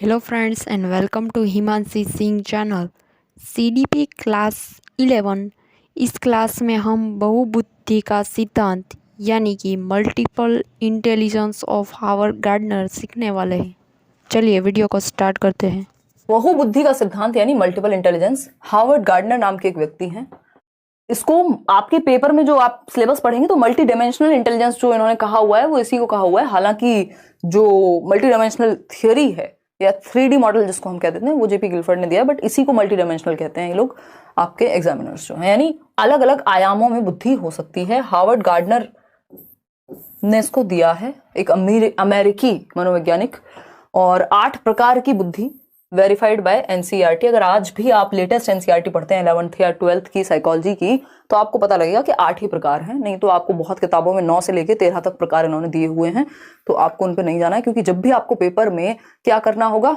Hello friends and welcome to Himanshi Singh channel CDP class 11। इस class में हम बहुबुद्धि का सिद्धांत यानी कि multiple intelligence of Howard Gardner सीखने वाले हैं। चलिए वीडियो को स्टार्ट करते हैं। बहुबुद्धि का सिद्धांत यानी मल्टीपल इंटेलिजेंस हावर्ड गार्डनर नाम के एक व्यक्ति हैं। इसको आपके पेपर में जो आप सिलेबस पढ़ेंगे तो मल्टी डायमेंशनल इंटेलिजेंस जो इन्होंने कहा हुआ है वो इसी को कहा हुआ है। हालांकि जो मल्टी डायमेंशनल थियोरी है या 3D मॉडल जिसको हम कहते हैं वो जेपी गिलफर्ड ने दिया, बट इसी को मल्टी डायमेंशनल कहते हैं ये लोग आपके एग्जामिनर्स जो हैं, यानी अलग अलग आयामों में बुद्धि हो सकती है। हावर्ड गार्डनर ने इसको दिया है, एक अमेरिकी मनोवैज्ञानिक, और 8 प्रकार की बुद्धि वेरीफाइड बाय एनसीईआरटी। अगर आज भी आप लेटेस्ट एनसीईआरटी पढ़ते हैं 11th या 12th की साइकोलॉजी की, तो आपको पता लगेगा कि 8 ही प्रकार हैं। नहीं तो आपको बहुत किताबों में 9 से लेके 13 तक प्रकार इन्होंने दिए हुए हैं, तो आपको उन पे नहीं जाना है। क्योंकि जब भी आपको पेपर में क्या करना होगा,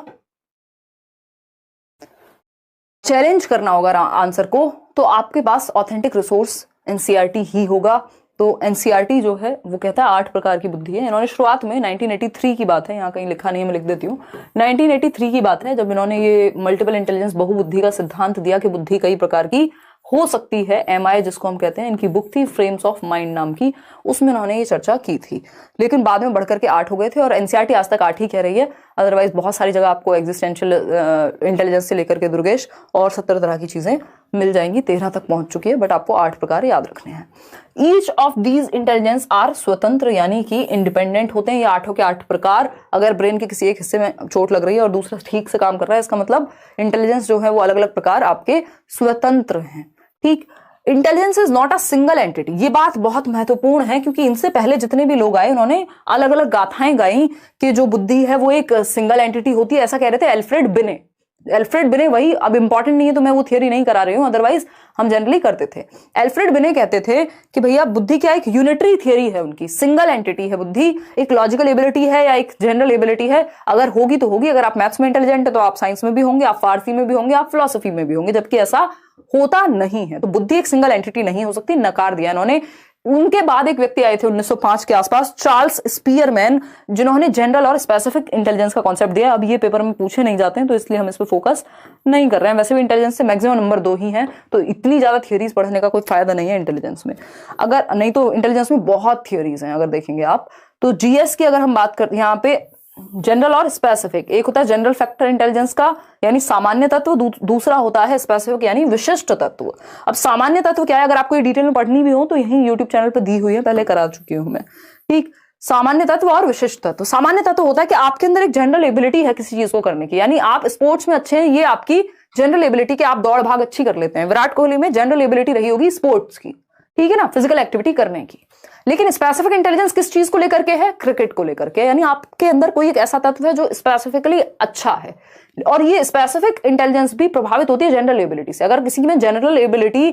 चैलेंज करना होगा आंसर को, तो आपके पास ऑथेंटिक रिसोर्स एनसीईआरटी ही होगा। तो एनसीईआरटी जो है वो कहता है 8 प्रकार की बुद्धि है। इन्होंने शुरुआत में 1983 की बात है, यहाँ कहीं लिखा नहीं है, मैं लिख देती हूँ। 1983 की बात है जब इन्होंने ये मल्टीपल इंटेलिजेंस बहुबुद्धि का सिद्धांत दिया कि बुद्धि कई प्रकार की हो सकती है। MI जिसको हम कहते हैं, इनकी बुक थी फ्रेम्स ऑफ माइंड नाम की, उसमें इन्होंने ये चर्चा की थी। लेकिन बाद में बढ़कर के 8 हो गए थे और एनसीईआरटी आज तक 8 ही कह रही है। अदरवाइज बहुत सारी जगह आपको एग्जिस्टेंशियल इंटेलिजेंस से लेकर के दुर्गेश और 17 तरह की चीजें मिल जाएंगी। 13 तक पहुंच चुकी है, बट आपको 8 प्रकार याद रखने हैं। Each of these intelligence are स्वतंत्र यानी कि इंडिपेंडेंट होते हैं। ये 8 के 8 प्रकार। अगर ब्रेन के किसी एक हिस्से में चोट लग रही है और दूसरा ठीक से काम कर रहा है, इसका मतलब इंटेलिजेंस जो है वो अलग अलग प्रकार आपके स्वतंत्र हैं। ठीक, intelligence is not a single entity. ये बात बहुत महत्वपूर्ण है क्योंकि इनसे पहले जितने भी लोग आए उन्होंने अलग अलग गाथाएं गाई कि जो बुद्धि है वो एक सिंगल एंटिटी होती है। ऐसा कह रहे थे एल्फ्रेड बिने, वही अब इंपॉर्टेंट नहीं है तो मैं वो थियोरी नहीं करा रही हूं, अदरवाइज हम जनरली करते थे। एल्फ्रेड बिने कहते थे कि भैया बुद्धि क्या एक यूनिटरी थियोरी है, उनकी सिंगल एंटिटी है बुद्धि। एक लॉजिकल एबिलिटी है या एक जनरल एबिलिटी है, अगर होगी तो होगी। अगर आप मैथ्स में इंटेलिजेंट है तो आप साइंस में भी होंगे, आप फारसी में भी होंगे, आप फिलोसफी में भी होंगे, जबकि ऐसा होता नहीं है। तो बुद्धि एक सिंगल एंटिटी नहीं हो सकती, नकार दिया इन्होंने। उनके बाद एक व्यक्ति आए थे 1905 के आसपास, चार्ल्स स्पीयरमैन, जिन्होंने जनरल और स्पेसिफिक इंटेलिजेंस का कॉन्सेप्ट दिया। अब ये पेपर में पूछे नहीं जाते हैं तो इसलिए हम इस पे फोकस नहीं कर रहे हैं। वैसे भी इंटेलिजेंस से मैक्सिमम नंबर 2 ही हैं, तो इतनी ज्यादा थियोरीज पढ़ने का कोई फायदा नहीं है इंटेलिजेंस में। अगर नहीं तो इंटेलिजेंस में बहुत थियोरीज हैं, अगर देखेंगे आप तो। जीएस की अगर हम बात करते हैं यहाँ पे जनरल और स्पेसिफिक, एक होता है जनरल फैक्टर इंटेलिजेंस का यानी सामान्य तत्व, दूसरा होता है स्पेसिफिक यानी विशिष्ट तत्व। अब सामान्य तत्व क्या है, अगर आपको ये डिटेल में पढ़नी भी हो तो यही यूट्यूब चैनल पर दी हुई है, पहले करा चुकी हूं मैं। ठीक, सामान्य तत्व और विशिष्ट तत्व। सामान्य तत्व होता है कि आपके अंदर एक जनरल एबिलिटी है किसी चीज को करने की, यानी आप स्पोर्ट्स में अच्छे हैं, ये आपकी जनरल एबिलिटी कि आप दौड़ भाग अच्छी कर लेते हैं। विराट कोहली में जनरल एबिलिटी रही होगी स्पोर्ट्स की, ठीक है ना, फिजिकल एक्टिविटी करने की। लेकिन स्पेसिफिक इंटेलिजेंस किस चीज को लेकर के है, क्रिकेट को लेकर के, यानी आपके अंदर कोई एक ऐसा तत्व है जो स्पेसिफिकली अच्छा है। और ये स्पेसिफिक इंटेलिजेंस भी प्रभावित होती है जनरल एबिलिटी से। अगर किसी में जनरल एबिलिटी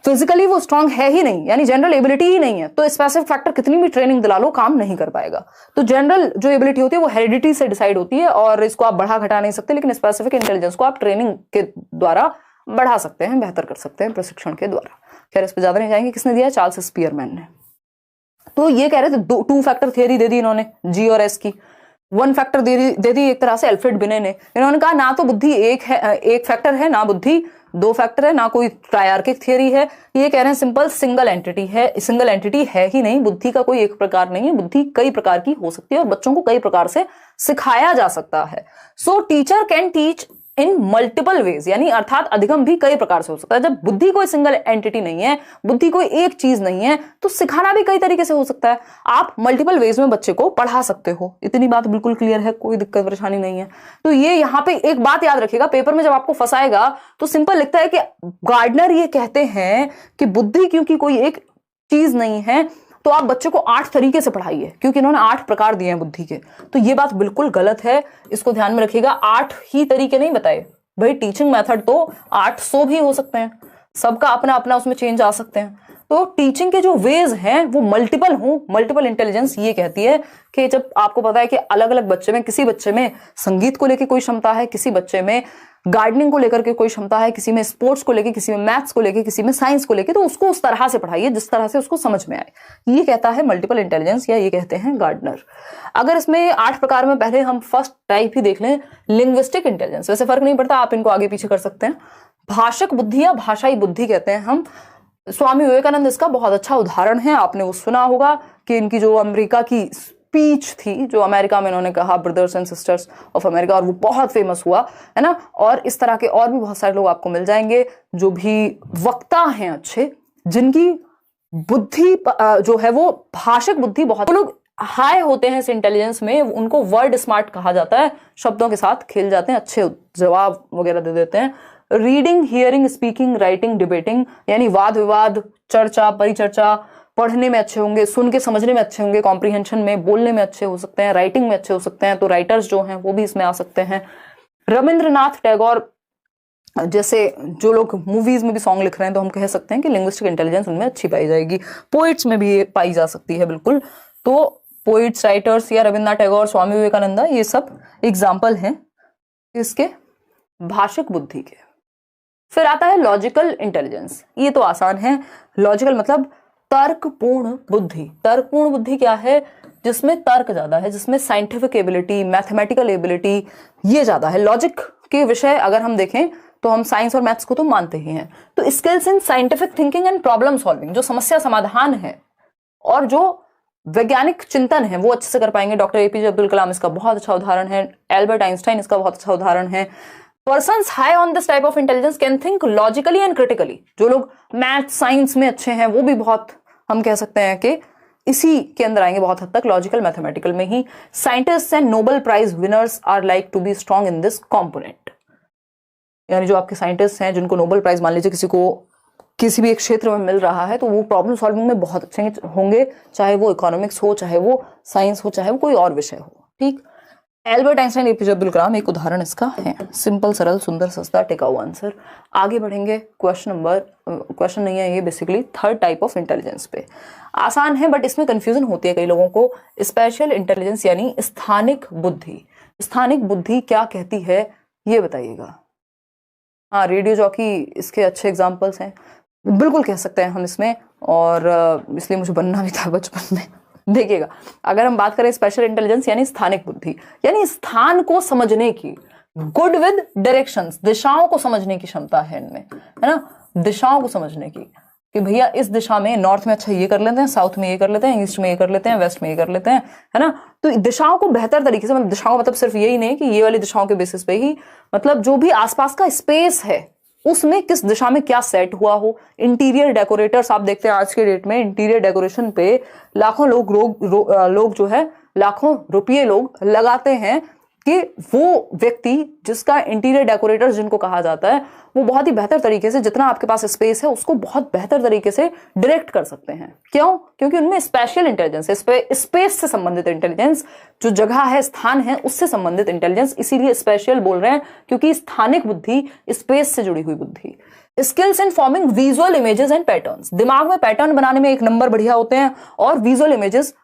फिजिकली वो स्ट्रांग है ही नहीं, यानी जनरल एबिलिटी ही नहीं है, तो स्पेसिफिक फैक्टर कितनी भी ट्रेनिंग दिला लो काम नहीं कर पाएगा। तो जनरल जो एबिलिटी होती है वो हेरिडिटी से डिसाइड होती है और इसको आप बढ़ा घटा नहीं सकते, लेकिन स्पेसिफिक इंटेलिजेंस को आप ट्रेनिंग के द्वारा बढ़ा सकते हैं, बेहतर कर सकते हैं प्रशिक्षण के द्वारा। खैर इस पर ज्यादा नहीं जाएंगे। किसने दिया? चार्ल्स स्पीयरमैन ने। तो ये कह रहे थे 2 फैक्टर थियरी दे दी इन्होंने, जी और एस की। 1 फैक्टर दे दी एक तरह से एल्फ्रेड बिने ने। इन्होंने कहा ना तो बुद्धि एक फैक्टर है, ना बुद्धि 2 फैक्टर है, ना कोई ट्रायर्किक थियरी है। ये कह रहे हैं सिंपल सिंगल एंटिटी है। सिंगल एंटिटी है ही नहीं, बुद्धि का कोई एक प्रकार नहीं है, बुद्धि कई प्रकार की हो सकती है और बच्चों को कई प्रकार से सिखाया जा सकता है। सो teacher can teach in multiple ways, यानी अर्थात अधिगम भी कई प्रकार से हो सकता है। जब बुद्धि कोई सिंगल एंटिटी नहीं है, बुद्धि कोई एक चीज नहीं है, तो सिखाना भी कई तरीके से हो सकता है। आप मल्टीपल वेज में बच्चे को पढ़ा सकते हो। इतनी बात बिल्कुल क्लियर है, कोई दिक्कत परेशानी नहीं है। तो ये यहाँ पे एक बात याद रखिएगा, पेपर में जब आपको फंसाएगा तो सिंपल लिखता है कि गार्डनर ये कहते हैं कि बुद्धि क्योंकि कोई एक चीज नहीं है तो आप बच्चे को 8 तरीके से पढ़ाइए, क्योंकि इन्होंने 8 प्रकार दिए हैं बुद्धि के। तो ये बात बिल्कुल गलत है, इसको ध्यान में रखिएगा। 8 ही तरीके नहीं बताए भाई, टीचिंग मेथड तो 800 भी हो सकते हैं, सबका अपना अपना उसमें चेंज आ सकते हैं। तो टीचिंग के जो वेज हैं वो मल्टीपल हों, मल्टीपल इंटेलिजेंस ये कहती है कि जब आपको पता है कि अलग अलग बच्चे में, किसी बच्चे में संगीत को लेकर कोई क्षमता है, किसी बच्चे में गार्डनिंग को लेकर के कोई क्षमता है, किसी में स्पोर्ट्स को लेकर, किसी में मैथ्स को लेकर, किसी में साइंस को लेकर, तो उसको उस तरह से पढ़ाइए जिस तरह से उसको समझ में आए। ये कहता है मल्टीपल इंटेलिजेंस, या ये कहते हैं गार्डनर। अगर इसमें 8 प्रकार में पहले हम फर्स्ट टाइप ही देख लें, लिंग्विस्टिक इंटेलिजेंस, वैसे फर्क नहीं पड़ता, आप इनको आगे पीछे कर सकते हैं। भाषक बुद्धि या भाषाई बुद्धि कहते हैं हम। स्वामी विवेकानंद इसका बहुत अच्छा उदाहरण है। आपने वो सुना होगा कि इनकी जो अमेरिका की स्पीच थी, जो अमेरिका में इन्होंने कहा, brothers and sisters of America, और वो बहुत फेमस हुआ है ना। और इस तरह के और भी बहुत सारे लोग आपको मिल जाएंगे जो भी वक्ता हैं अच्छे, जिनकी बुद्धि जो है वो भाषक बुद्धि बहुत, लोग हाई होते हैं इस इंटेलिजेंस में, उनको वर्ड स्मार्ट कहा जाता है, शब्दों के साथ खेल जाते हैं, अच्छे जवाब वगैरह दे देते हैं। Reading, hearing, speaking, writing, debating, यानी वाद विवाद, चर्चा, परिचर्चा, पढ़ने में अच्छे होंगे, सुन के समझने में अच्छे होंगे, कॉम्प्रिहेंशन में, बोलने में अच्छे हो सकते हैं, राइटिंग में अच्छे हो सकते हैं, तो राइटर्स जो हैं वो भी इसमें आ सकते हैं। रविंद्रनाथ टैगोर जैसे जो लोग मूवीज में भी सॉन्ग लिख रहे हैं, तो हम कह सकते हैं कि लिंग्विस्टिक इंटेलिजेंस उनमें अच्छी पाई जाएगी। पोइट्स में भी पाई जा सकती है बिल्कुल। तो पोइट्स, राइटर्स या रविंद्रनाथ टैगोर, स्वामी विवेकानंद, ये सब एग्जाम्पल हैं इसके भाषिक बुद्धि के। फिर आता है लॉजिकल इंटेलिजेंस। ये तो आसान है। लॉजिकल मतलब तर्कपूर्ण बुद्धि। तर्कपूर्ण बुद्धि क्या है? जिसमें तर्क ज्यादा है, जिसमें साइंटिफिक एबिलिटी, मैथमेटिकल एबिलिटी ये ज्यादा है। लॉजिक के विषय अगर हम देखें तो हम साइंस और मैथ्स को तो मानते ही हैं, तो skills in scientific thinking and problem solving, जो समस्या समाधान है और जो वैज्ञानिक चिंतन है, वो अच्छे से कर पाएंगे। डॉक्टर एपीजे अब्दुल कलाम इसका बहुत अच्छा उदाहरण है। एल्बर्ट आइंस्टाइन इसका बहुत अच्छा उदाहरण है। Persons high on this type of intelligence can think logically and critically। जो लोग मैथ साइंस में अच्छे हैं वो भी बहुत, हम कह सकते हैं कि इसी के अंदर आएंगे बहुत हद तक, लॉजिकल मैथमेटिकल में ही। Scientists and Nobel prize winners are like to be strong in this component. यानी जो आपके साइंटिस्ट हैं जिनको नोबेल प्राइज मान लीजिए किसी को किसी भी एक क्षेत्र में मिल रहा है, तो वो प्रॉब्लम सॉल्विंग में बहुत अच्छे होंगे, चाहे वो इकोनॉमिक्स हो, चाहे वो साइंस हो, चाहे वो कोई और विषय हो। ठीक। Albert Einstein, APJ Abdul Kalam एक उदाहरण इसका है। सिंपल, सरल, सुंदर, सस्ता, टिकाऊ आंसर। आगे बढ़ेंगे। क्वेश्चन नहीं है ये, basically third type of intelligence पे। आसान है बट इसमें कंफ्यूजन होती है कई लोगों को। स्पेशल इंटेलिजेंस यानी स्थानिक बुद्धि। स्थानिक बुद्धि क्या कहती है ये बताइएगा। हाँ, रेडियो जॉकी इसके अच्छे एग्जाम्पल्स हैं, बिल्कुल कह सकते हैं हम इसमें, और इसलिए मुझे बनना भी था बचपन में। देखिएगा, अगर हम बात करें स्पेशल इंटेलिजेंस यानी स्थानिक बुद्धि, यानी स्थान को समझने की, गुड विद डायरेक्शंस, दिशाओं को समझने की क्षमता है इनमें, है ना। दिशाओं को समझने की कि भैया इस दिशा में, नॉर्थ में अच्छा ये कर लेते हैं, साउथ में ये कर लेते हैं, ईस्ट में ये कर लेते हैं, वेस्ट में ये कर लेते हैं, है ना। तो दिशाओं को बेहतर तरीके से, मतलब दिशाओं का मतलब सिर्फ यही नहीं कि ये वाली दिशाओं के बेसिस पे ही, मतलब जो भी आसपास का स्पेस है उसमें किस दिशा में क्या सेट हुआ हो। इंटीरियर डेकोरेटर्स आप देखते हैं आज के डेट में, इंटीरियर डेकोरेशन पे लाखों लोग जो है, लाखों रुपये लोग लगाते हैं कि वो व्यक्ति जिसका इंटीरियर डेकोरेटर जिनको कहा जाता है, वो बहुत ही बेहतर तरीके से, जितना आपके पास स्पेस है उसको बहुत बेहतर तरीके से डायरेक्ट कर सकते हैं। क्यों? क्योंकि उनमें स्पेशल इंटेलिजेंस है, स्पेस से संबंधित इंटेलिजेंस, जो जगह है, स्थान है, उससे संबंधित इंटेलिजेंस। इसीलिए स्पेशल बोल रहे हैं क्योंकि स्थानिक बुद्धि स्पेस से जुड़ी हुई बुद्धि। Skills in forming visual images and patterns. दिमाग में पैटर्न बनाने में 1 नंबर बढ़िया होते हैं और विजुअल इमेजेस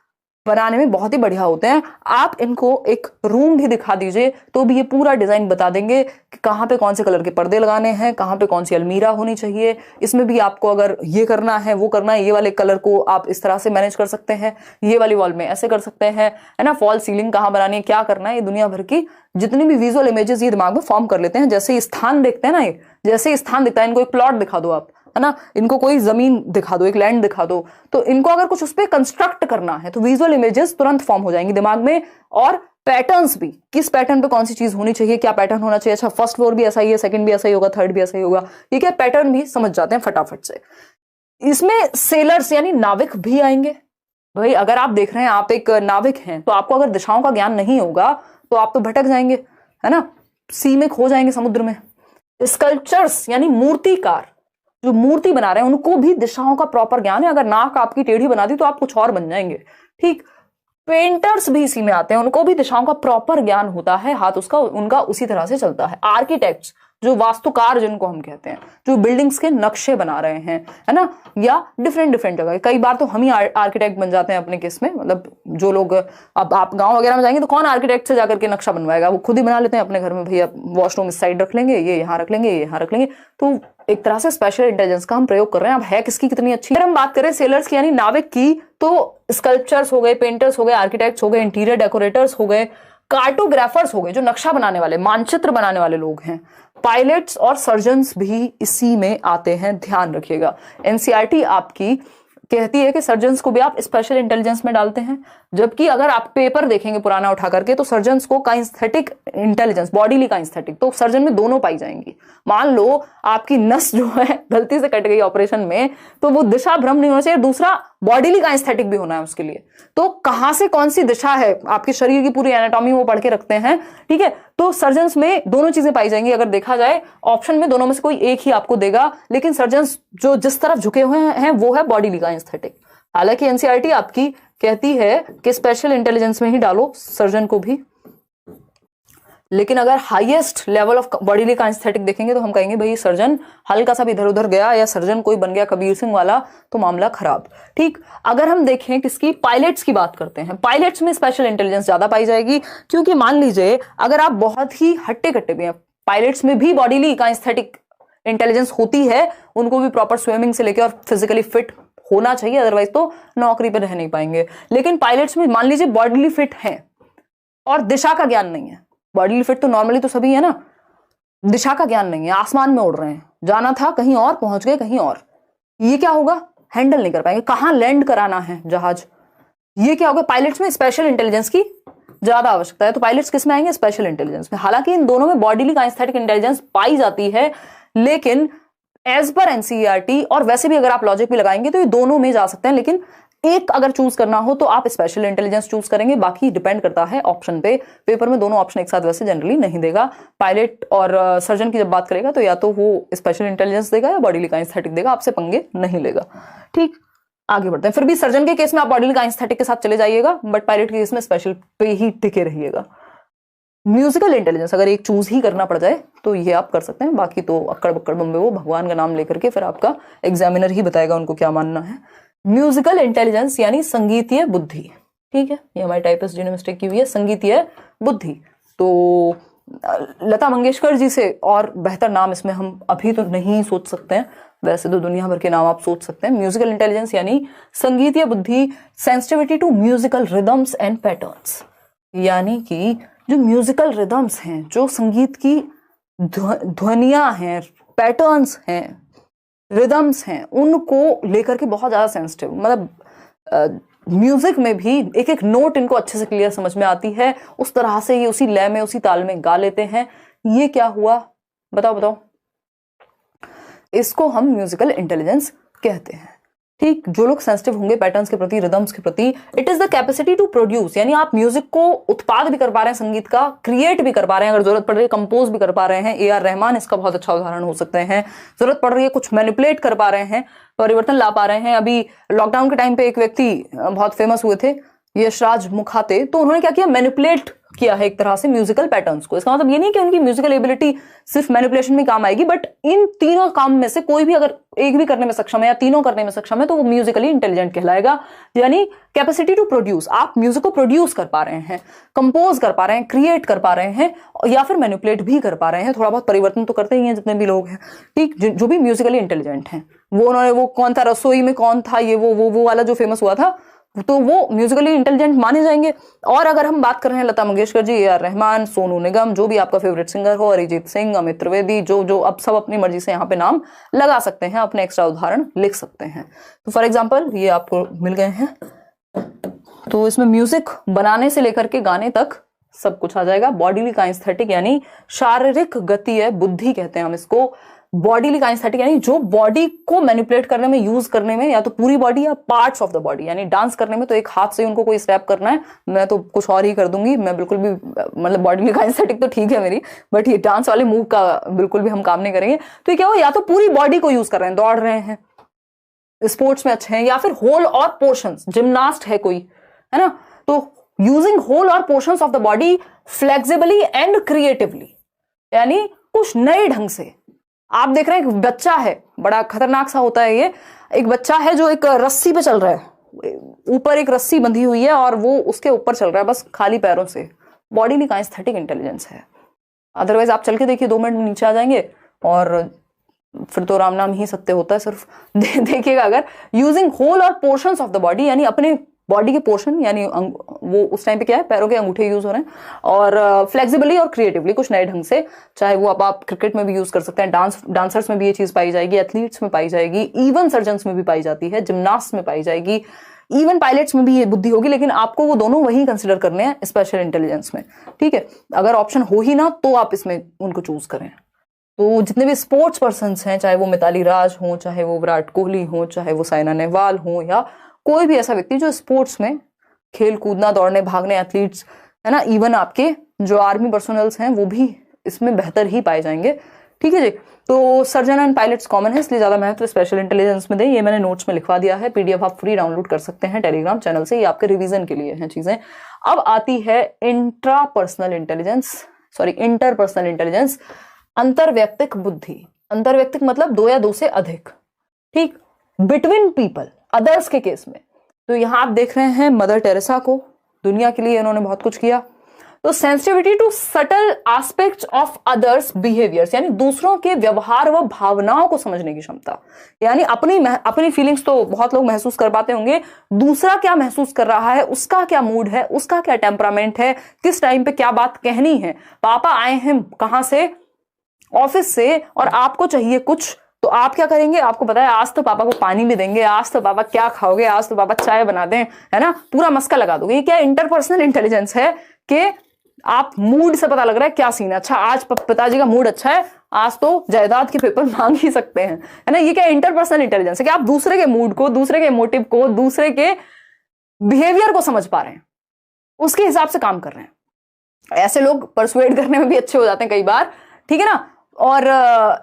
बनाने में बहुत ही बढ़िया होते हैं। आप इनको एक रूम भी दिखा दीजिए तो भी ये पूरा डिजाइन बता देंगे कि कहाँ पे कौन से कलर के पर्दे लगाने हैं, कहाँ पे कौन सी अलमीरा होनी चाहिए। इसमें भी आपको अगर ये करना है, वो करना है, ये वाले कलर को आप इस तरह से मैनेज कर सकते हैं, ये वाली वॉल में ऐसे कर सकते हैं, है ना। फॉल सीलिंग कहाँ बनानी है, क्या करना है, ये दुनिया भर की जितनी भी विजुअल इमेजेस ये दिमाग में फॉर्म कर लेते हैं। जैसे स्थान देखते हैं ना, ये जैसे स्थान दिखता है, इनको एक प्लॉट दिखा दो आप, है ना, इनको कोई जमीन दिखा दो, एक लैंड दिखा दो, तो इनको अगर कुछ उस पर कंस्ट्रक्ट करना है तो विजुअल इमेजेस तुरंत फॉर्म हो जाएंगी दिमाग में। और पैटर्न्स भी, किस पैटर्न पे कौन सी चीज होनी चाहिए, क्या पैटर्न होना चाहिए, अच्छा फर्स्ट फ्लोर भी ऐसा ही है, सेकंड भी ऐसा ही होगा, थर्ड भी ऐसा ही होगा, ये क्या पैटर्न भी समझ जाते हैं फटाफट से। इसमें सेलर्स यानी नाविक भी आएंगे। भाई अगर आप देख रहे हैं, आप एक नाविक हैं, तो आपको अगर दिशाओं का ज्ञान नहीं होगा तो आप तो भटक जाएंगे, है ना, सी में खो जाएंगे समुद्र में। स्कल्पचर्स यानी मूर्तिकार, जो मूर्ति बना रहे हैं उनको भी दिशाओं का प्रॉपर ज्ञान है। अगर नाक आपकी टेढ़ी बना दी तो आप कुछ और बन जाएंगे। ठीक। पेंटर्स भी इसी में आते हैं, उनको भी दिशाओं का प्रॉपर ज्ञान होता है, हाथ उसका उनका उसी तरह से चलता है। आर्किटेक्ट्स, जो वास्तुकार जिनको हम कहते हैं, जो बिल्डिंग्स के नक्शे बना रहे हैं, है ना, या डिफरेंट डिफरेंट जगह, कई बार तो हम ही आर्किटेक्ट बन जाते हैं अपने केस में। मतलब जो लोग, अब आप गांव वगैरह में जाएंगे तो कौन आर्किटेक्ट से जाकर के नक्शा बनवाएगा, वो खुद ही बना लेते हैं अपने घर में, भैया वॉशरूम इस साइड रख लेंगे, ये यहाँ रख लेंगे, ये यहाँ रख लेंगे। तो एक तरह से स्पेशल इंटेलिजेंस का हम प्रयोग कर रहे हैं। अब है किसकी कितनी अच्छी। अगर हम बात करें सेलर्स की यानी नाविक की, तो स्कल्पचर्स हो गए, पेंटर्स हो गए, आर्किटेक्ट्स हो गए, इंटीरियर डेकोरेटर्स हो गए, कार्टोग्राफर्स हो गए, जो नक्शा बनाने वाले, मानचित्र बनाने वाले लोग हैं, पायलट्स और सर्जन्स भी इसी में आते हैं, ध्यान रखिएगा। एनसीईआरटी आपकी कहती है कि सर्जन्स को भी आप स्पेशल इंटेलिजेंस में डालते हैं, जबकि अगर आप पेपर देखेंगे पुराना उठा करके तो सर्जन्स को काइंस्थेटिक इंटेलिजेंस, बॉडीली काइंस्थेटिक, तो सर्जन में दोनों पाई जाएंगी। मान लो आपकी नस जो है गलती से कट गई ऑपरेशन में, तो वो दिशा भ्रम नहीं होना चाहिए, दूसरा बॉडीली काइंस्थेटिक भी होना है उसके लिए। तो कहां से कौन सी दिशा है, आपके शरीर की पूरी एनाटॉमी वो पढ़ के रखते हैं, ठीक है। तो सर्जन्स में दोनों चीजें पाई जाएंगी। अगर देखा जाए ऑप्शन में दोनों में से कोई एक ही आपको देगा, लेकिन सर्जन्स जो जिस तरफ झुके हुए हैं वो है बॉडीली काइंस्थेटिक। हालांकि एनसीईआरटी आपकी कहती है कि स्पेशल इंटेलिजेंस में ही डालो सर्जन को भी, लेकिन अगर highest level of bodily kinaesthetic देखेंगे तो हम कहेंगे भाई सर्जन हल्का सा भी इधर उधर गया या सर्जन कोई बन गया कबीर सिंह वाला तो मामला खराब। ठीक, अगर हम देखें किसकी, पायलट्स की बात करते हैं, पायलट्स में स्पेशल इंटेलिजेंस ज्यादा पाई जाएगी, क्योंकि मान लीजिए अगर आप बहुत ही हट्टे कट्टे भी हैं, पायलट्स में भी बॉडीली काइंस्थेटिक इंटेलिजेंस होती है, उनको भी प्रॉपर स्विमिंग से लेकर और फिजिकली फिट होना चाहिए, अदरवाइज तो नौकरी पर रह नहीं पाएंगे। लेकिन पायलट्स में मान लीजिए बॉडीली फिट है और दिशा का ज्ञान नहीं है, बॉडीली फिट तो नॉर्मली तो सभी है ना, दिशा का ज्ञान नहीं है, आसमान में उड़ रहे हैं, जाना था कहीं और पहुंच गए कहीं और, ये क्या होगा, हैंडल नहीं कर पाएंगे, कहां लैंड कराना है जहाज, ये क्या होगा। पायलट्स में स्पेशल इंटेलिजेंस की ज्यादा आवश्यकता है, तो पायलट्स किस में आएंगे, स्पेशल इंटेलिजेंस में। हालांकि इन दोनों में बॉडीली काइंस्थेटिक इंटेलिजेंस पाई जाती है, लेकिन एज पर एनसीईआरटी और वैसे भी अगर आप लॉजिक भी लगाएंगे तो ये दोनों में जा सकते हैं, लेकिन एक अगर चूज करना हो तो आप स्पेशल इंटेलिजेंस चूज करेंगे, बाकी डिपेंड करता है ऑप्शन पे। पेपर में दोनों ऑप्शन एक साथ वैसे जनरली नहीं देगा। पायलट और सर्जन की जब बात करेगा तो या तो वो स्पेशल इंटेलिजेंस देगा या बॉडीली काइंस्थेटिक देगा, आपसे पंगे नहीं लेगा। ठीक, आगे बढ़ते हैं। फिर भी सर्जन के केस में आप बॉडीली काइंस्थेटिक के साथ चले जाइएगा, बट पायलट के केस में स्पेशल पे ही टिके रहिएगा। म्यूजिकल इंटेलिजेंस अगर एक चूज ही करना पड़ जाए तो ये आप कर सकते हैं, बाकी तो अक्कड़ बक्कड़ बम्बे वो भगवान का नाम लेकर के फिर आपका एग्जामिनर ही बताएगा उनको क्या मानना है। म्यूजिकल इंटेलिजेंस यानी संगीतीय बुद्धि, ठीक है, ये हमारी टाइपिस्ट जी ने मिस्टेक की हुई है, संगीतीय बुद्धि। तो लता मंगेशकर जी से और बेहतर नाम इसमें हम अभी तो नहीं सोच सकते हैं, वैसे तो दुनिया भर के नाम आप सोच सकते हैं। म्यूजिकल इंटेलिजेंस यानी संगीतीय बुद्धि, sensitivity to musical rhythms and patterns, यानी कि जो म्यूजिकल रिदम्स हैं, जो संगीत की ध्वनियां हैं, पैटर्न्स हैं, रिदम्स हैं, उनको लेकर के बहुत ज्यादा सेंसिटिव, मतलब म्यूजिक में भी एक एक नोट इनको अच्छे से क्लियर समझ में आती है, उस तरह से ये उसी लय में उसी ताल में गा लेते हैं। ये क्या हुआ, बताओ बताओ, इसको हम म्यूजिकल इंटेलिजेंस कहते हैं। ठीक, जो लोग सेंसिटिव होंगे पैटर्न्स के प्रति, रिदम्स के प्रति, it is the capacity to produce, यानी आप म्यूजिक को उत्पाद भी कर पा रहे हैं, संगीत का क्रिएट भी कर पा रहे हैं, अगर जरूरत पड़ रही है कंपोज भी कर पा रहे हैं। AR रहमान इसका बहुत अच्छा उदाहरण हो सकते हैं। जरूरत पड़ रही है कुछ मैनिपुलेट कर पा रहे हैं, परिवर्तन ला पा रहे हैं। अभी लॉकडाउन के टाइम पे एक व्यक्ति बहुत फेमस हुए थे, यशराज मुखाते, तो उन्होंने क्या किया, मैनिपुलेट किया है एक तरह से म्यूजिकल पैटर्न्स को। इसका मतलब ये नहीं कि उनकी म्यूजिकल एबिलिटी सिर्फ मैनिपुलेशन में काम आएगी, बट इन तीनों काम में से कोई भी अगर एक भी करने में सक्षम है या तीनों करने में सक्षम है तो वो म्यूजिकली इंटेलिजेंट कहलाएगा। यानी कैपेसिटी टू प्रोड्यूस, आप म्यूजिक को प्रोड्यूस कर पा रहे हैं, कंपोज कर पा रहे हैं, क्रिएट कर पा रहे हैं, या फिर मैनिपुलेट भी कर पा रहे हैं, थोड़ा बहुत परिवर्तन तो करते ही हैं जितने भी लोग हैं। ठीक, जो भी म्यूजिकली इंटेलिजेंट हैं, वो उन्होंने वो कौन था, रसोई में कौन था, ये वो वाला जो फेमस हुआ था, तो वो म्यूजिकली इंटेलिजेंट माने जाएंगे। और अगर हम बात कर रहे हैं लता मंगेशकर जी, AR रहमान, सोनू निगम, जो भी आपका फेवरेट सिंगर हो, अरिजीत सिंह, अमित त्रिवेदी, जो अब सब अपनी मर्जी से यहाँ पे नाम लगा सकते हैं, अपने एक्स्ट्रा उदाहरण लिख सकते हैं। तो फॉर एग्जाम्पल ये आपको मिल गए हैं, तो इसमें म्यूजिक बनाने से लेकर के गाने तक सब कुछ आ जाएगा। बॉडीली काइंस्थेटिक यानी शारीरिक गति है, बुद्धि कहते हैं हम इसको। बॉडीली काइंस्थेटिक यानी जो बॉडी को मैनिपुलेट करने में, यूज करने में, या तो पूरी बॉडी या पार्ट्स ऑफ द बॉडी, यानी डांस करने में तो एक हाथ से उनको कोई स्टेप करना है, मैं तो कुछ और ही कर दूंगी, मैं बिल्कुल भी, मतलब बॉडीली काइंस्थेटिक तो ठीक है मेरी, बट ये डांस वाले मूव का बिल्कुल भी हम काम नहीं करेंगे। तो ये क्या हो, या तो पूरी बॉडी को यूज कर रहे हैं, दौड़ रहे हैं, स्पोर्ट्स में अच्छे हैं, या फिर होल और पोर्शंस, जिम्नास्ट है कोई, है ना, तो यूजिंग होल और portions of the body flexibly and creatively, यानी कुछ नए ढंग से। आप देख रहे हैं एक बच्चा है, बड़ा खतरनाक सा होता है ये, एक बच्चा है जो एक रस्सी पे चल रहा है, ऊपर एक रस्सी बंधी हुई है और वो उसके ऊपर चल रहा है बस खाली पैरों से। बॉडी में काइनेस्थेटिक इंटेलिजेंस है। अदरवाइज आप चल के देखिए 2 मिनट में नीचे आ जाएंगे और फिर तो राम नाम ही सत्य होता है सिर्फ। देखिएगा, अगर यूजिंग होल और पोर्शंस ऑफ द बॉडी, यानी अपने बॉडी के पोर्शन, यानी वो उस टाइम पे क्या है, पैरों के अंगूठे यूज हो रहे हैं, और फ्लेक्सिबली और क्रिएटिवली कुछ नए ढंग से, चाहे वो आप क्रिकेट में भी यूज कर सकते हैं, डांसर्स में भी ये चीज पाई जाएगी, एथलीट्स में पाई जाएगी, इवन सर्जन्स में भी पाई जाती है, जिम्नास्ट में पाई जाएगी, इवन पायलट्स में भी ये बुद्धि होगी, लेकिन आपको वो दोनों वही कंसिडर करने हैं स्पेशल इंटेलिजेंस में। ठीक है, अगर ऑप्शन हो ही ना तो आप इसमें उनको चूज करें। तो जितने भी स्पोर्ट्स पर्सन्स हैं, चाहे वो मिताली राज हो, चाहे वो विराट कोहली हो, चाहे वो साइना नेहवाल हो, या कोई भी ऐसा व्यक्ति जो स्पोर्ट्स में खेल कूदना, दौड़ने भागने, एथलीट्स है ना, इवन आपके जो आर्मी पर्सनल्स हैं वो भी इसमें बेहतर ही पाए जाएंगे। ठीक है जी। तो सर्जन एंड पायलट्स कॉमन है, इसलिए ज्यादा महत्व स्पेशल इंटेलिजेंस में दें। ये मैंने नोट्स में लिखवा दिया है, पीडीएफ आप फ्री डाउनलोड कर सकते हैं टेलीग्राम चैनल से, ये आपके रिवीजन के लिए हैं चीजें। अब आती है intrapersonal intelligence, sorry interpersonal intelligence, अंतरवैयक्तिक बुद्धि। अंतरवैयक्तिक मतलब 2 या 2 से अधिक, ठीक, बिटवीन पीपल, अदर्स के केस में। तो यहां आप देख रहे हैं मदर टेरेसा को, दुनिया के लिए इन्होंने बहुत कुछ किया। तो sensitivity to subtle aspects of others behaviours, यानी दूसरों के व्यवहार व भावनाओं को समझने की क्षमता, यानी अपनी फीलिंग्स तो बहुत लोग महसूस कर पाते होंगे, दूसरा क्या महसूस कर रहा है, उसका क्या मूड है, उसका क्या टेम्परामेंट है, किस टाइम पे क्या बात कहनी है। पापा आए हैं कहां से, ऑफिस से, और आपको चाहिए कुछ, तो आप क्या करेंगे, आपको पता है आज तो पापा को पानी भी देंगे, आज तो पापा क्या खाओगे, आज तो पापा चाय बना दें, है ना, पूरा मस्का लगा दोगे। ये क्या इंटरपर्सनल इंटेलिजेंस है कि आप मूड से पता लग रहा है क्या सीन है, अच्छा आज पिताजी का मूड अच्छा है, आज तो जायदाद के पेपर मांग ही सकते हैं, है ना। ये क्या इंटरपर्सनल इंटेलिजेंस है कि आप दूसरे के मूड को, दूसरे के मोटिव को, दूसरे के बिहेवियर को समझ पा रहे हैं, उसके हिसाब से काम कर रहे हैं। ऐसे लोग परसुएड करने में भी अच्छे हो जाते हैं कई बार, ठीक है ना। और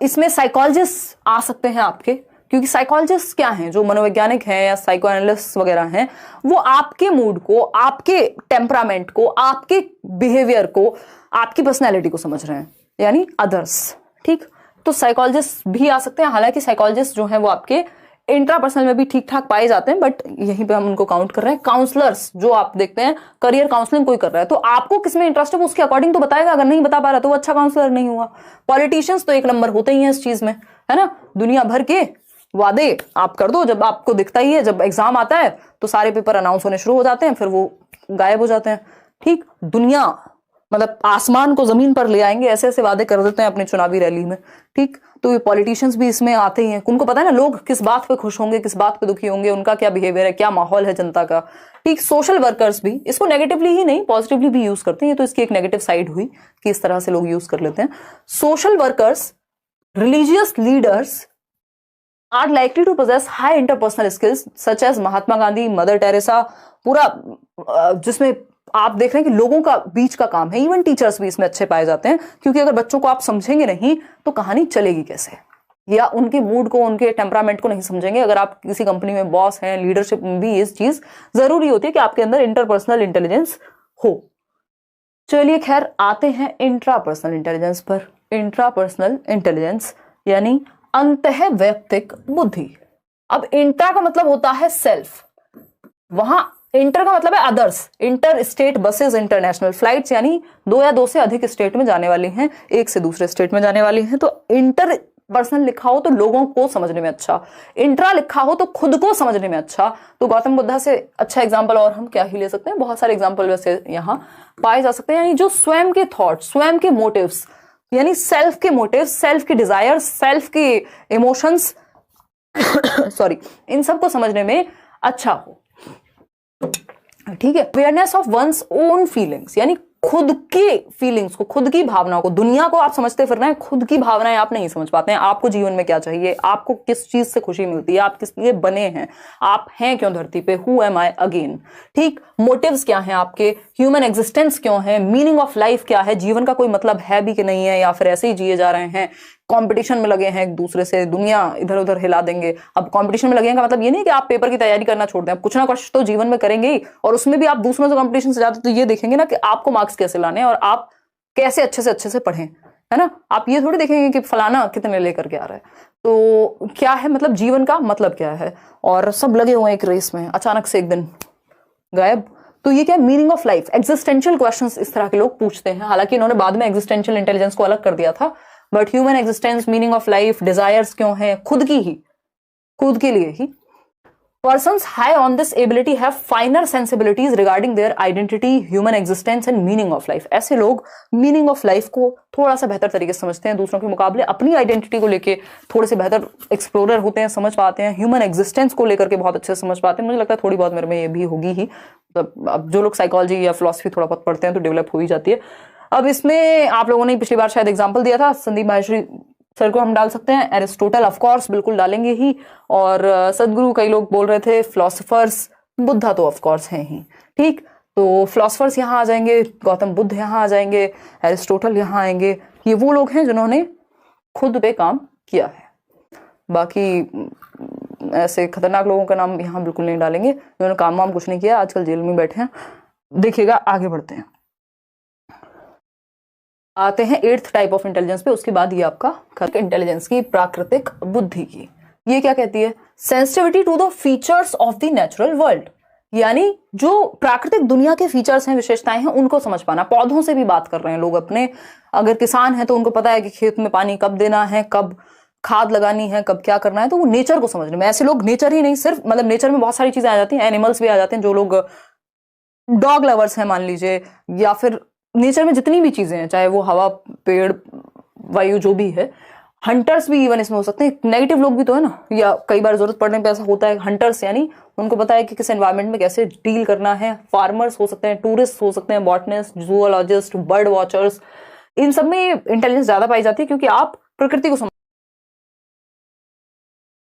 इसमें साइकोलॉजिस्ट आ सकते हैं आपके, क्योंकि साइकोलॉजिस्ट क्या हैं, जो मनोवैज्ञानिक हैं या साइको एनालिस्ट वगैरह हैं, वो आपके मूड को, आपके टेम्परामेंट को, आपके बिहेवियर को, आपकी पर्सनैलिटी को समझ रहे हैं, यानी अदर्स। ठीक, तो साइकोलॉजिस्ट भी आ सकते हैं। हालांकि साइकोलॉजिस्ट जो है वो आपके इंट्रापर्सनल में भी ठीक ठाक पाए जाते हैं, बट यहीं पे हम उनको काउंट कर रहे हैं। काउंसलर्स जो आप देखते हैं, करियर काउंसलिंग कोई कर रहा है, तो आपको किसमें इंटरेस्ट है वो उसके अकॉर्डिंग तो बताएगा, अगर नहीं बता पा रहा तो वो अच्छा काउंसलर नहीं हुआ। पॉलिटिशियंस तो 1 नंबर होते ही हैं इस चीज में, है ना, दुनिया भर के वादे आप कर दो, जब आपको दिखता ही है, जब एग्जाम आता है तो सारे पेपर अनाउंस होने शुरू हो जाते हैं, फिर वो गायब हो जाते हैं। ठीक, दुनिया मतलब आसमान को जमीन पर ले आएंगे, ऐसे ऐसे वादे कर देते हैं अपनी चुनावी रैली में। ठीक, तो ये पॉलिटिशियंस भी इसमें आते ही हैं, उनको पता है ना लोग किस बात पे खुश होंगे, किस बात पे दुखी होंगे, उनका क्या बिहेवियर है, क्या माहौल है जनता का। ठीक, सोशल वर्कर्स भी इसको नेगेटिवली ही नहीं पॉजिटिवली भी यूज करते हैं, ये तो इसकी एक नेगेटिव साइड हुई कि इस तरह से लोग यूज कर लेते हैं। Social workers, religious leaders are likely to possess high interpersonal skills such as Mahatma Gandhi, Mother Teresa, पूरा जिसमें आप देख रहे हैं कि लोगों का बीच का काम है। इवन टीचर्स भी इसमें अच्छे पाए जाते हैं, क्योंकि अगर बच्चों को आप समझेंगे नहीं तो कहानी चलेगी कैसे, या उनके मूड को, उनके टेम्परामेंट को नहीं समझेंगे। अगर आप किसी कंपनी में बॉस हैं, लीडरशिप में भी इस चीज जरूरी होती है कि आपके अंदर इंटरपर्सनल इंटेलिजेंस हो। चलिए खैर आते हैं इंट्रापर्सनल इंटेलिजेंस पर। इंट्रापर्सनल इंटेलिजेंस यानी अंतःवैयक्तिक बुद्धि। अब इंट्रा का मतलब होता है सेल्फ, वहां इंटर का मतलब है others. Inter state buses, international flights, यानी 2 या 2 से अधिक स्टेट में जाने वाली हैं, एक से दूसरे स्टेट में जाने वाली हैं। तो इंटर पर्सनल लिखा हो तो लोगों को समझने में अच्छा, इंट्रा लिखा हो तो खुद को समझने में अच्छा। तो गौतम बुद्धा से अच्छा एग्जाम्पल और हम क्या ही ले सकते हैं, बहुत सारे एग्जाम्पल वैसे यहाँ पाए जा सकते हैं। यानी जो स्वयं के थॉट्स, स्वयं के मोटिव्स, यानी सेल्फ के मोटिव, सेल्फ के डिजायर, सेल्फ के इमोशंस सॉरी, इन सबको समझने में अच्छा हो। ठीक है, awareness of one's own feelings, यानी खुद की फीलिंग्स को, खुद की भावनाओं को। दुनिया को आप समझते फिर रहे हैं, खुद की भावनाएं आप नहीं समझ पाते हैं। आपको जीवन में क्या चाहिए, आपको किस चीज से खुशी मिलती है, आप किस लिए बने हैं, आप हैं क्यों धरती पे, हु एम आई अगेन। ठीक, मोटिव्स क्या हैं आपके, ह्यूमन एग्जिस्टेंस क्यों है, मीनिंग ऑफ लाइफ क्या है, जीवन का कोई मतलब है भी कि नहीं है या फिर ऐसे ही जिए जा रहे हैं, कंपटीशन में लगे हैं एक दूसरे से, दुनिया इधर उधर हिला देंगे। अब कंपटीशन में लगेगा मतलब ये नहीं कि आप पेपर की तैयारी करना छोड़ दें, आप कुछ ना कुछ तो जीवन में करेंगे ही, और उसमें भी आप दूसरों से कंपटीशन से जाते तो ये देखेंगे ना कि आपको मार्क्स कैसे लाने हैं और आप कैसे अच्छे से पढ़ें, है ना। आप ये थोड़ी देखेंगे कि फलाना कितने लेकर के आ रहा है। तो क्या है मतलब जीवन का मतलब क्या है, और सब लगे हुए एक रेस में, अचानक से एक दिन गायब। तो ये क्या meaning of life, existential questions इस तरह के लोग पूछते हैं। हालांकि इन्होंने बाद में एग्जिस्टेंशियल इंटेलिजेंस को अलग कर दिया था, but human existence, meaning of life, desires क्यों है, खुद के लिए ही। Persons high on this ability have finer sensibilities regarding their identity, human existence and meaning of life. ऐसे लोग meaning of life को थोड़ा सा बेहतर तरीके से समझते हैं दूसरों के मुकाबले, अपनी आइडेंटिटी को लेके थोड़े से बेहतर एक्सप्लोरर होते हैं, समझ पाते हैं, ह्यूमन एग्जिस्टेंस को लेकर के बहुत अच्छे से समझ पाते हैं। मुझे लगता है थोड़ी बहुत मेरे में ये भी होगी ही, मतलब अब जो लोग साइकोलॉजी या फिलोसफी थोड़ा बहुत पढ़ते हैं तो डेवलप हो ही जाती है। अब इसमें आप लोगों ने पिछली बार शायद एग्जाम्पल दिया था, संदीप माहेश्वरी सर को हम डाल सकते हैं, एरिस्टोटल ऑफ कोर्स बिल्कुल डालेंगे ही, और सदगुरु कई लोग बोल रहे थे, फिलोसोफर्स बुद्धा तो ऑफ कोर्स हैं ही, ठीक। तो फिलोसोफर्स यहाँ आ जाएंगे, गौतम बुद्ध यहाँ आ जाएंगे, एरिस्टोटल यहाँ आएंगे। ये वो लोग हैं जिन्होंने खुद पे काम किया है। बाकी ऐसे खतरनाक लोगों का नाम यहाँ बिल्कुल नहीं डालेंगे, जिन्होंने काम वाम कुछ नहीं किया, आजकल जेल में बैठे हैं। देखिएगा, आगे बढ़ते हैं, आते हैं 8th टाइप ऑफ इंटेलिजेंस पे। उसके बाद ये आपका इंटेलिजेंस की, प्राकृतिक बुद्धि की। ये क्या कहती है, sensitivity to the features of the natural world, यानी जो प्राकृतिक दुनिया के फीचर्स हैं, विशेषताएं हैं, उनको समझ पाना। पौधों से भी बात कर रहे हैं लोग अपने, अगर किसान है तो उनको पता है कि खेत में पानी कब देना है, कब खाद लगानी है, कब क्या करना है, तो वो नेचर को समझने में। ऐसे लोग नेचर ही नहीं, सिर्फ मतलब नेचर में बहुत सारी चीजें आ जाती हैं, एनिमल्स भी आ जाते हैं। जो लोग डॉग लवर्स हैं मान लीजिए, या फिर नेचर में जितनी भी चीजें हैं, चाहे वो हवा, पेड़, वायु, जो भी है, हंटर्स भी इवन इसमें हो सकते हैं। नेगेटिव लोग भी तो है ना, या कई बार जरूरत पड़ने पे ऐसा होता है। हंटर्स यानी उनको पता है कि किस एनवायरनमेंट में कैसे डील करना है। फार्मर्स हो सकते हैं, टूरिस्ट हो सकते हैं, बॉटनिस्ट, जूलॉजिस्ट, बर्ड वॉचर्स, इन सब में इंटेलिजेंस ज्यादा पाई जाती है, क्योंकि आप प्रकृति को